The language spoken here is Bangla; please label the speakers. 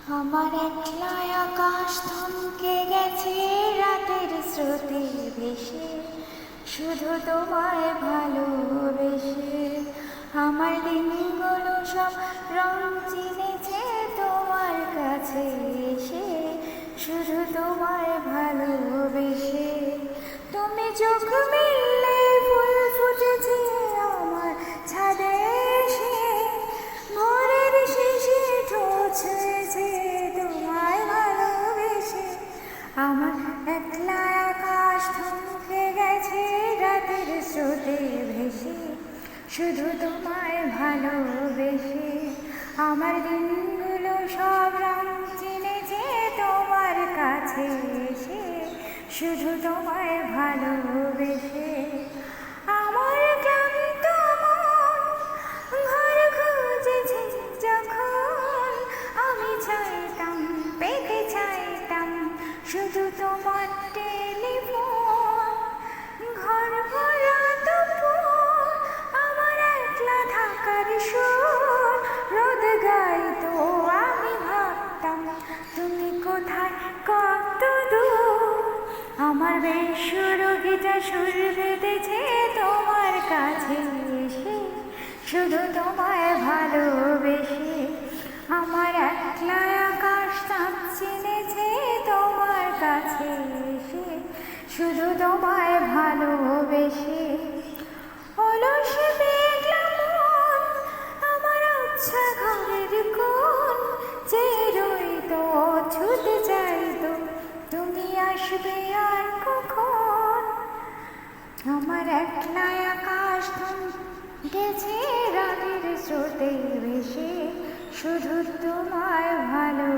Speaker 1: আমার একলা আকাশ থমকে গেছে রাতের স্রোতে ভেসে, শুধু তোমায় ভালোবেসে। আমার দিনগুলো সব রং চিনেছে তোমার কাছে এসে, শুধু তোমায় ভালোবেসে। তুমি চোখ মেললে ফুল ফুটেছে আমার ছাদে এসে, ভোরের শেষে ঠোঁট ছুঁয়েছে তোমায় ভালোবেসে। আমার একলা আকাশ থমকে গেছে রাতের স্রোতে ভেসে, শুধু তোমায় ভালোবেসে। আমার দিনগুলো সব রং চিনেছে তোমার কাছে এসে, শুধু তোমায় ভালোবেসে। আমার ক্লান্ত মন ঘর খুঁজেছে যখন, আমি চাইতাম পেতে চাইতাম শুধু তোমার টেলিফোন। ঘর ভরা দুপুর আমার একলা থাকার সুর, রোদ গাইতো আমি ভাবতাম তুমি কোথায় কত দূর। আমার বেসুরো গিটার সুর বেঁধেছে তোমার কাছে এসে, শুধু তোমায় ভালোবেসে। আমার একলা আকাশ চাঁদ চিনেছে তোমার কাছে এসে, শুধু তোমায় ভালোবেসে। অলস মেঘলা মন আমার আচ্ছা ঘরের কোণ, যে রইতো ছুটে যাইতো তুমি আসবে আর কখন। আমার একলা আকাশ গেছে রাতের স্রোতে ভেসে, শুধু তোমায় ভালো